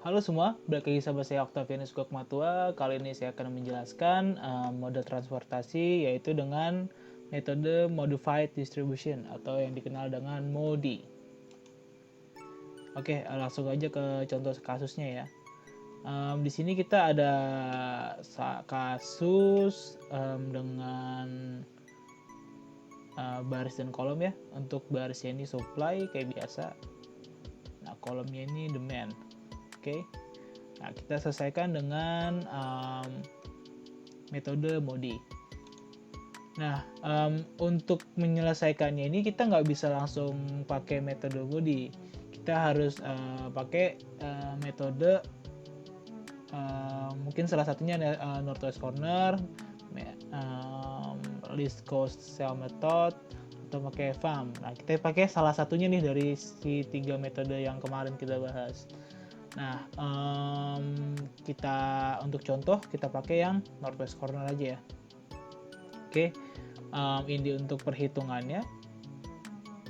Halo semua, balik lagi sama saya Octavianus Gokmatua. Kali ini saya akan menjelaskan mode transportasi, yaitu dengan metode Modified Distribution atau yang dikenal dengan MODI. Oke, langsung aja ke contoh kasusnya ya. Di sini kita ada kasus dengan baris dan kolom ya. Untuk barisnya ini supply kayak biasa. Nah, kolomnya ini demand. Oke. Nah, kita selesaikan dengan metode MODI. Nah, untuk menyelesaikannya ini kita nggak bisa langsung pakai metode MODI. Kita harus pakai metode mungkin salah satunya Northwest Corner, Least Cost Cell Method, atau pakai FAM. Nah, kita pakai salah satunya nih dari si 3 metode yang kemarin kita bahas. Nah, kita untuk contoh kita pakai yang Northwest Corner aja ya. Oke, ini untuk perhitungannya.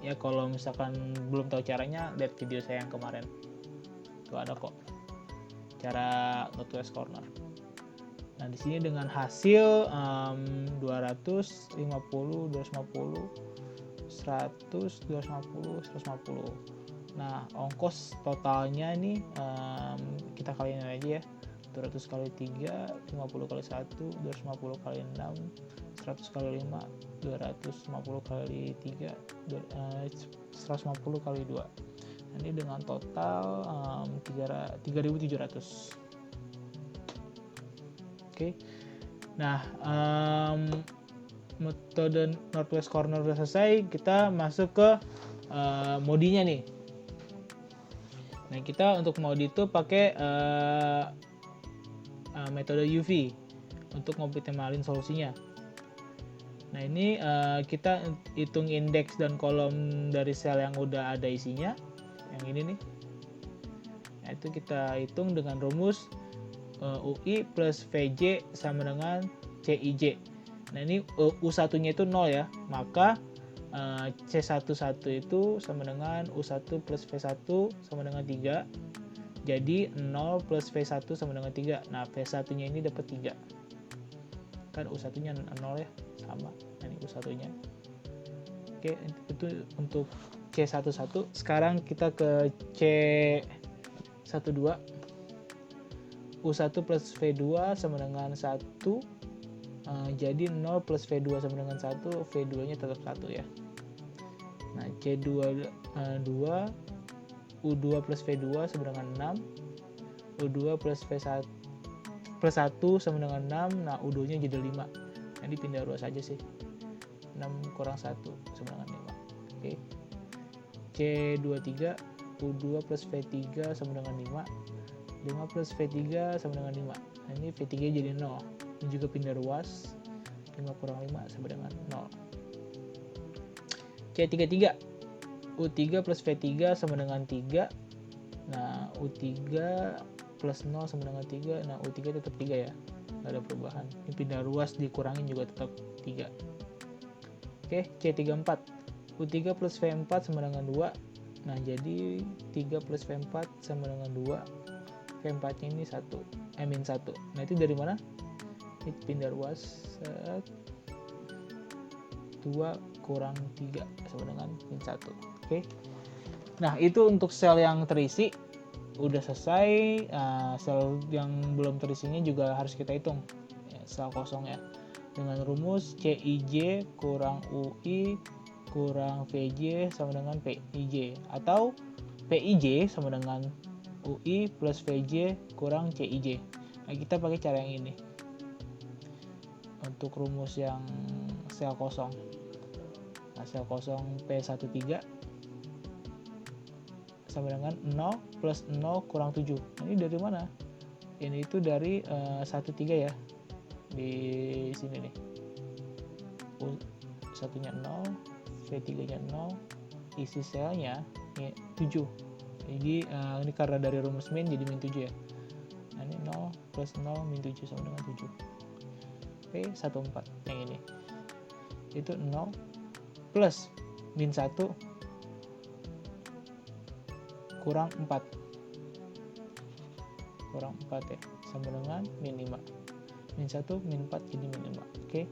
Ya kalau misalkan belum tahu caranya, lihat video saya yang kemarin. Itu ada kok cara Northwest Corner. Nah, di sini dengan hasil 250, 250, 100, 250, 150. Nah, ongkos totalnya nih kita kaliin aja ya. 200 kali 3, 50 kali 1, 250 kali 6, 100 kali 5, 250 kali 3, 150 kali 2. Nah, ini dengan total 3.700. Oke. Nah, metode Northwest Corner udah selesai, kita masuk ke modinya nih. Nah, kita untuk modi itu pakai metode UV untuk ngoptimalin solusinya. Nah, ini kita hitung indeks dan kolom dari sel yang udah ada isinya, yang ini nih. Nah, itu kita hitung dengan rumus UI plus VJ sama dengan CIJ. Nah, ini U1 nya itu 0 ya, maka C11 itu sama dengan U1 plus V1 sama dengan 3. Jadi 0 plus V1 sama dengan 3. Nah, V1 nya ini dapat 3. Kan U1 nya 0 ya, sama. Nah, ini U1 nya. Oke, itu untuk C11. Sekarang kita ke C12. U1 plus V2 sama dengan 1. Jadi 0 plus V2 sama dengan 1, V2 nya tetap 1 ya. Nah, C22 U2 plus V2 sama dengan 6, U2 plus V1 plus 1 sama dengan 6, nah U2 nya jadi 5. Jadi pindah ruas aja sih, 6 kurang 1 sama dengan 5. Oke. C23 U2 plus V3 sama dengan 5, 5 plus V3 sama dengan 5. Nah, ini V3 jadi 0. Ini juga pindah ruas, 5 kurang 5 sama dengan 0. C33 U3 plus V3 sama dengan 3. Nah, U3 plus 0 sama dengan 3. Nah, U3 tetap 3 ya, nggak ada perubahan. Ini pindah ruas dikurangin juga tetap 3. Oke, C34 U3 plus V4 sama dengan 2. Nah, jadi 3 plus V4 sama dengan 2. V4 nya ini 1, min 1. Nah, itu dari mana? Ini pindah ruas, 2 kurang 3 sama dengan min 1. Oke. Nah, itu untuk sel yang terisi udah selesai. Sel yang belum terisinya juga harus kita hitung ya, sel kosong ya, dengan rumus CIJ kurang UI kurang VJ sama dengan PIJ, atau PIJ sama dengan UI plus VJ kurang CIJ. Nah, kita pakai cara yang ini untuk rumus yang sel kosong. Nah, sel kosong P13 sama dengan 0 plus 0 kurang 7. Nah, ini dari mana? Ini itu dari 13 ya, di sini nih. U1 nya 0, V3 nya 0, isi selnya ini 7. Jadi ini karena dari rumus min jadi min 7 ya. Nah, ini 0 plus 0 min 7 sama dengan 7. P14 yang ini itu 0 plus min 1 kurang 4. kurang 4 ya, sama dengan min 5. Min 1, min 4, jadi min 5. Oke.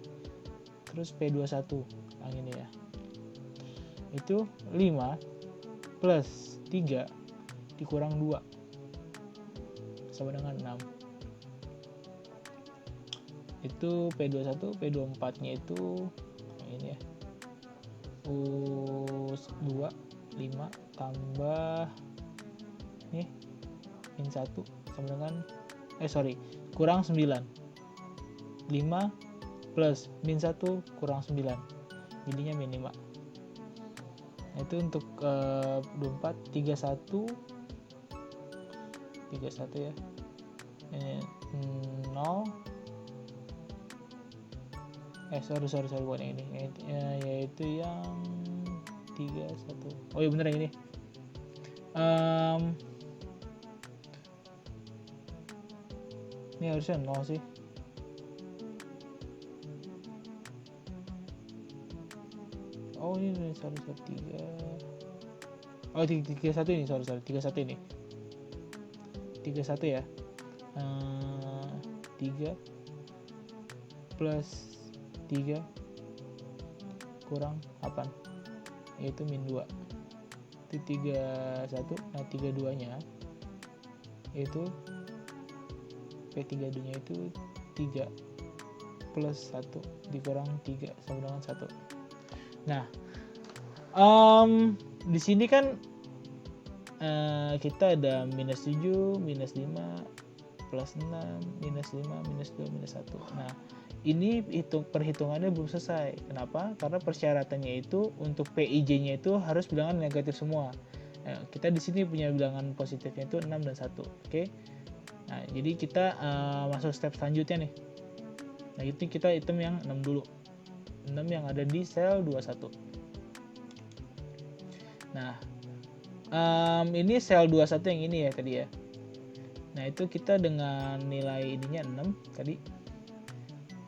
Terus P21, yang ini ya. Itu 5 plus 3 dikurang 2, sama dengan 6. Itu P21, P24-nya itu ini ya. U2, 5 tambah nih min 1 sama dengan kurang 9. 5 plus min 1 kurang 9, jadinya min 5. Nah, itu untuk 24, 31 ya. 0 sorry bukan yang ini, yaitu yang 31. Oh iya bener yang ini. Ini harusnya 0 sih. Oh ini sorry 3. Oh 31 ini, sorry 31 ini. 31 ya. 3 plus 3 kurang 8, yaitu min 2. Itu 31. Nah 32 nya itu P32 nya itu 3 plus 1 dikurang 3 sama dengan 1. Nah di sini kan kita ada minus 7, minus 5, plus 6, minus 5, minus 2, minus 1. Nah ini perhitungannya belum selesai. Kenapa? Karena persyaratannya itu untuk PIJ-nya itu harus bilangan negatif semua. Nah, kita di sini punya bilangan positifnya itu 6 dan 1. Oke. Nah, jadi kita masuk step selanjutnya nih. Nah, itu kita hitung yang 6 dulu. 6 yang ada di sel 21. Nah, ini sel 21 yang ini ya tadi ya. Nah, itu kita dengan nilai ininya 6 tadi.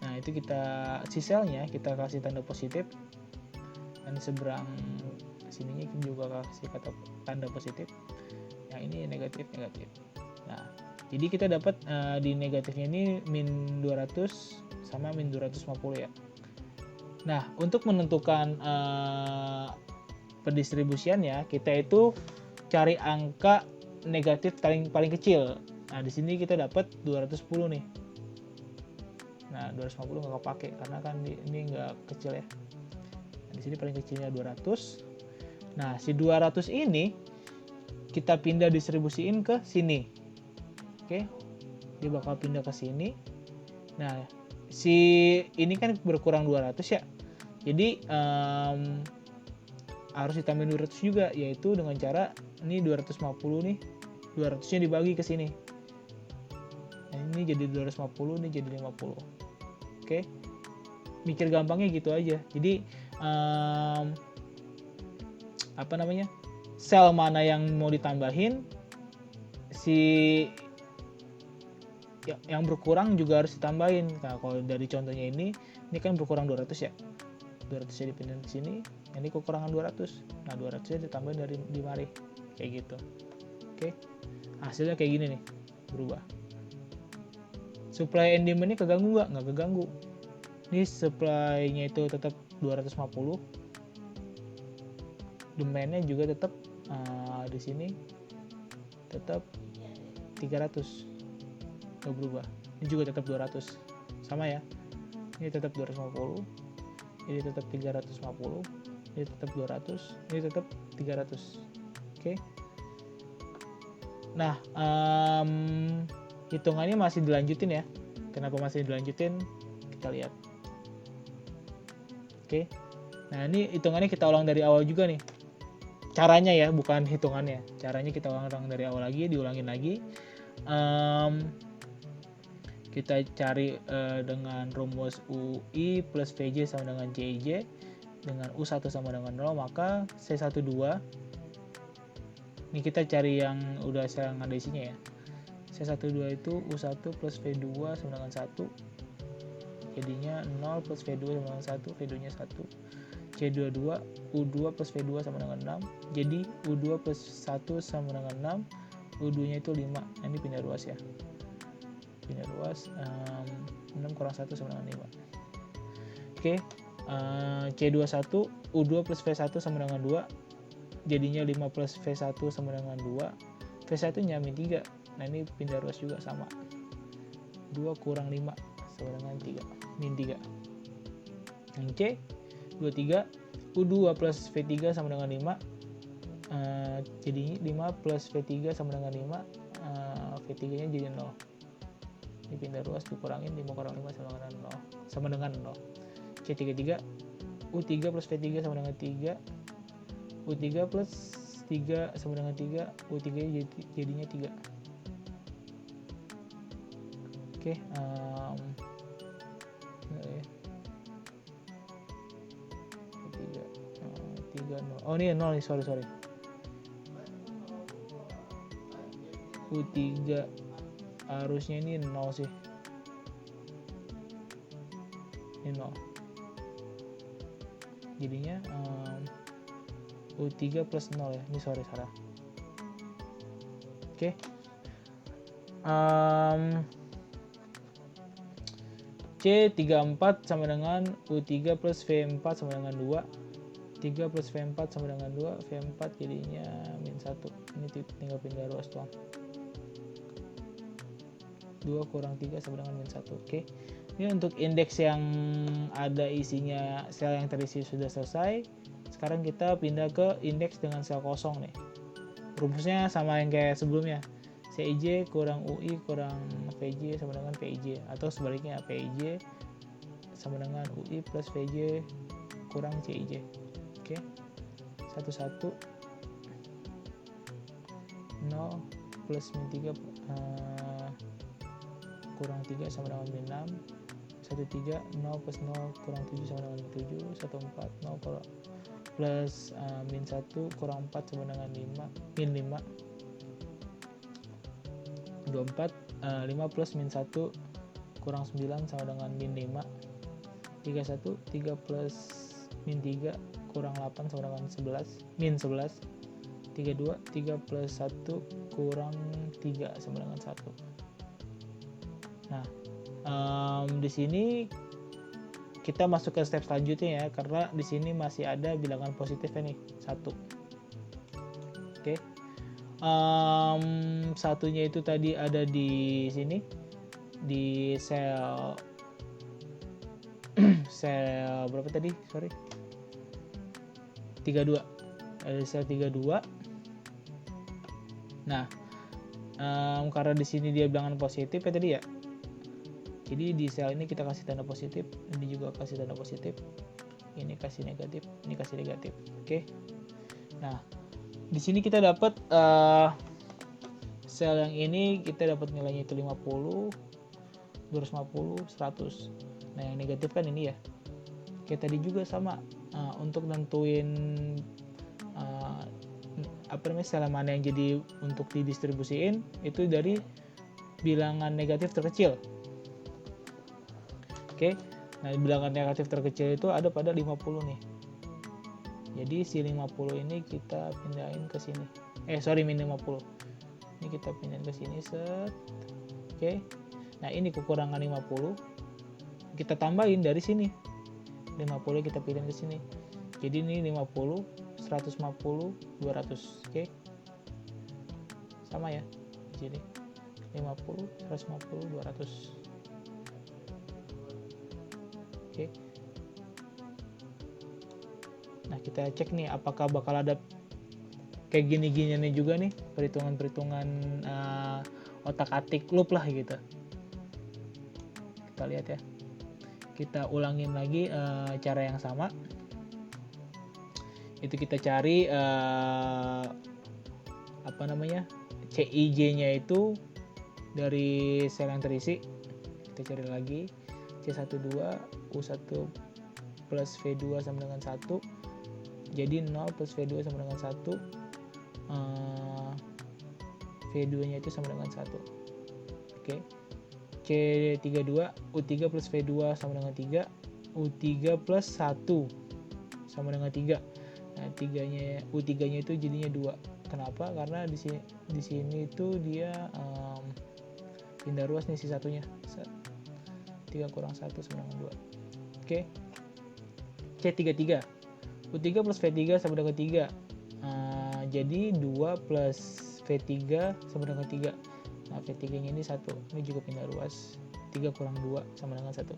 Nah, itu si selnya kita kasih tanda positif. Dan di seberang sininya kita juga kasih tanda positif. Yang ini negatif. Nah, jadi kita dapat di negatifnya ini min 200 sama min 250 ya. Nah, untuk menentukan pendistribusiannya, kita itu cari angka negatif paling kecil. Nah, di sini kita dapat 210 nih. Nah, 250 nggak kepake karena kan ini nggak kecil ya. Nah, di sini paling kecilnya 200. Nah, si 200 ini kita pindah distribusiin ke sini. Oke. Dia bakal pindah ke sini. Nah, si ini kan berkurang 200 ya. Jadi harus ditambahin 200 juga, yaitu dengan cara ini 250 nih. 200-nya dibagi ke sini. Nah, ini jadi 250, ini jadi 50. Oke. Mikir gampangnya gitu aja. Jadi sel mana yang mau ditambahin, si yang berkurang juga harus ditambahin. Nah, kalau dari contohnya ini kan berkurang 200 ya. 200-nya dipindahin ke sini, ini kekurangan 200. Nah, 200-nya ditambahin dari di mari. Kayak gitu. Oke. Hasilnya kayak gini nih, berubah. Supply and demand-nya keganggu nggak? Nggak keganggu. Ini supply-nya itu tetap 250. Demand-nya juga tetap di sini tetap 300. Nggak berubah. Ini juga tetap 200. Sama ya. Ini tetap 250. Ini tetap 350. Ini tetap 200. Ini tetap 300. Oke. Nah, hitungannya masih dilanjutin ya. Kenapa masih dilanjutin? Kita lihat. Oke. Nah, ini hitungannya kita ulang dari awal juga nih. Caranya ya, bukan hitungannya. Caranya kita ulang dari awal lagi, diulangin lagi. Kita cari dengan rumus UI plus VJ sama dengan JIJ. Dengan U1 sama dengan 0, maka C12. Ini kita cari yang udah saya ada isinya ya. C12 itu U1 plus V2 sama dengan 1. Jadinya 0 plus V2 sama dengan 1, V2 nya 1. C22, U2 plus V2 sama dengan 6. Jadi U2 plus 1 sama dengan 6. U2 nya itu 5. Nah, ini pindah ruas ya, pindah ruas. 6 kurang 1 sama dengan 5. Oke, C21 U2 plus V1 sama dengan 2, jadinya 5 plus V1 sama dengan 2. V1 nya min 3. Nah, ini pindah ruas juga sama, 2 kurang 5 sama dengan 3, min 3. Yang C 23 U2 plus V3 sama dengan 5, jadi 5 plus V3 sama dengan 5, V3 nya jadi 0. Ini pindah ruas dikurangin, 5 kurang 5 sama dengan 0, sama dengan 0. C33 U3 plus V3 sama dengan 3, U3 plus 3 sama dengan 3, U3 nya jadinya 3. Oke, 3, 0. Oh, ini 0 nih, sorry. U3 harusnya ini 0 sih. Ini 0. Jadinya U3 plus 0 ya. Ini sorry, salah. Oke. C34 sama dengan U3 plus V4 sama dengan 2. 3 plus V4 sama dengan 2, V4 jadinya min 1. Ini tinggal pindah ruas doang. 2 kurang 3 sama dengan min 1. Oke. Ini untuk indeks yang ada isinya sel yang terisi sudah selesai. Sekarang kita pindah ke indeks dengan sel kosong nih. Rumusnya sama yang kayak sebelumnya. CIJ kurang UI kurang VJ sama dengan PIJ, atau sebaliknya PIJ sama dengan UI plus VJ kurang CIJ. Oke. 1 1 0 plus min 3 kurang 3 sama dengan min 6. 1 3 0 plus 0 kurang 7 sama dengan 7. 1 4 0 plus min 1 kurang 4 sama dengan 5, min 5. 24 5 plus min 1 kurang 9 sama dengan min 5. 31 3 plus min 3 kurang 8 sama dengan 11, min 11. 32 3 plus 1 kurang 3 sama dengan 1. Nah, di sini kita masuk ke step selanjutnya ya, karena di sini masih ada bilangan positifnya nih, 1. Oke. Satunya itu tadi ada di sini, di sel berapa tadi? Sorry. 32. Ada sel 32. Nah, karena di sini dia bilangan positif ya tadi ya. Jadi di sel ini kita kasih tanda positif, ini juga kasih tanda positif. Ini kasih negatif, ini kasih negatif. Oke. Nah, di sini kita dapat sel yang ini kita dapat nilainya itu 50, 250, 100. Nah, yang negatif kan ini ya. Kayak tadi juga sama, untuk nentuin sel mana yang jadi untuk didistribusiin itu dari bilangan negatif terkecil. Oke. Nah, bilangan negatif terkecil itu ada pada 50 nih. Jadi si 50 ini kita pindahin ke sini. Min 50. Ini kita pindahin ke sini, set. Oke. Nah, ini kekurangan 50. Kita tambahin dari sini. 50 kita pindahin ke sini. Jadi ini 50, 150, 200. Oke. Sama ya. Jadi 50, 150, 200. Oke. Nah, kita cek nih apakah bakal ada kayak gini-giniannya juga nih, perhitungan-perhitungan otak-atik loop lah gitu. Kita lihat ya. Kita ulangin lagi cara yang sama. Itu kita cari CIJ-nya itu dari sel yang terisi. Kita cari lagi C12 U1 plus V2 sama dengan 1. Jadi 0 plus V2 sama dengan 1. V2 nya itu sama dengan 1. Oke. C32 U3 plus V2 sama dengan 3. U3 plus 1 sama dengan 3. Nah, U3 nya itu jadinya 2. Kenapa? Karena di sini tuh dia pindah ruas nih si satunya. 3 kurang 1 sama dengan 2. Oke. C33. U3 plus V3 sama dengan 3. Jadi 2 plus V3 sama dengan 3. Nah, V3 nya ini 1. Ini juga pindah ruas. 3 kurang 2 sama dengan 1.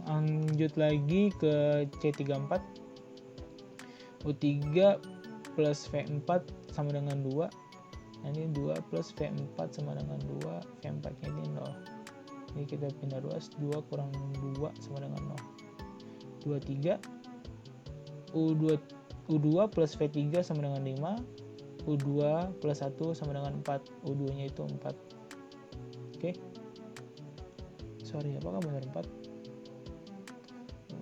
Lanjut lagi ke C34. U3 plus V4 sama dengan 2. Nah, ini 2 plus V4 sama dengan 2. V4 nya ini 0. Ini kita pindah ruas. 2 kurang 2 sama dengan 0. 23. U2 plus V3 sama dengan 5. U2 plus 1 sama dengan 4. U2 nya itu 4. Oke. Sorry, apakah benar 4?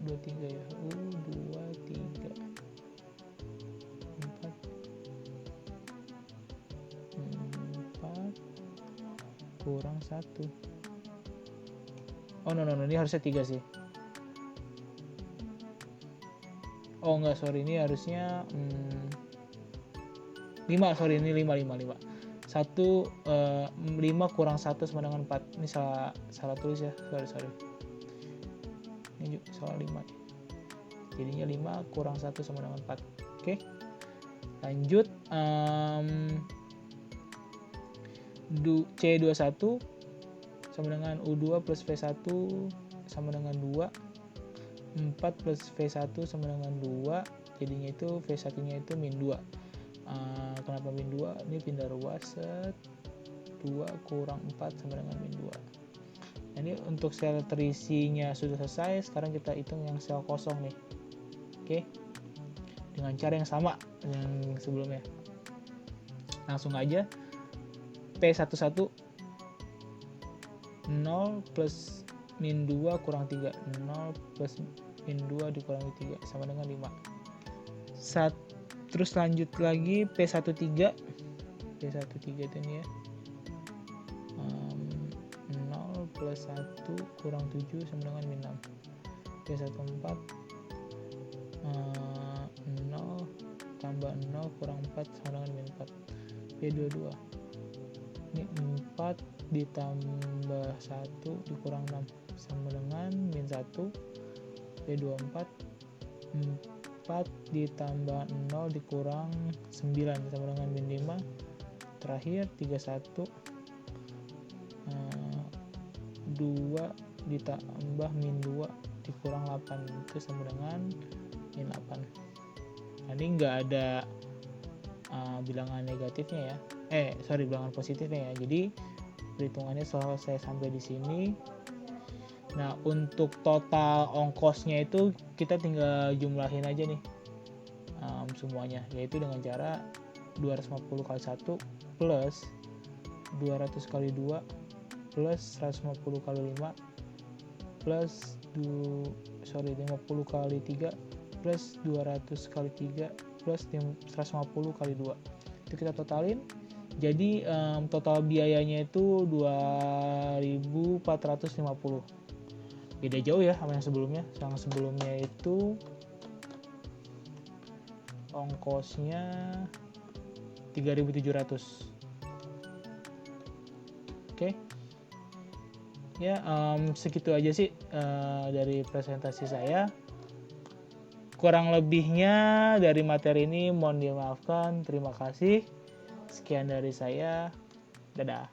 U2 3 ya. U2 3 4 kurang 1. Oh no, ini harusnya 3 sih. Oh enggak, sorry, ini harusnya 5, sorry, ini 5. 5 kurang 1 sama dengan 4. Ini salah tulis ya, sorry. Ini juga salah 5. Jadinya 5 kurang 1 sama dengan 4. Oke. Lanjut, C21 sama dengan U2 plus V1 sama dengan 2. 4 plus V1 sama dengan 2. Jadinya itu V1 nya itu min 2. Kenapa min 2? Ini pindah ruas. 2 kurang 4 sama dengan min 2. Nah, ini untuk sel terisinya sudah selesai. Sekarang kita hitung yang sel kosong nih. Oke. Dengan cara yang sama yang sebelumnya. Langsung aja. P11 0 plus min 2 kurang 3. 0 plus min 2 dikurangi 3 sama dengan 5. Terus lanjut lagi P13 itu nih ya. 0 plus 1 kurang 7 sama dengan min 6. P14 0 tambah 0 kurang 4 sama dengan min 4. P22 ini 4 ditambah 1 dikurang 6 sama dengan min 1. P24 4 ditambah 0 dikurang 9 sama dengan min 5. Terakhir 31 2 ditambah min 2 dikurang 8 itu sama dengan min 8. Nah, ini nggak ada bilangan negatifnya ya. Bilangan positifnya ya. Jadi perhitungannya selesai sampai di sini. Nah, untuk total ongkosnya itu kita tinggal jumlahin aja nih semuanya, yaitu dengan cara 250 kali 1 plus 200 kali 2 plus 150 kali 5 plus 50 kali 3 plus 200 kali 3 plus 150 kali 2. Itu kita totalin. Jadi total biayanya itu 2.450. Beda jauh ya sama yang sebelumnya. Yang sebelumnya itu ongkosnya 3.700. Oke. Ya, segitu aja sih dari presentasi saya. Kurang lebihnya dari materi ini mohon dimaafkan. Terima kasih. Sekian dari saya. Dadah.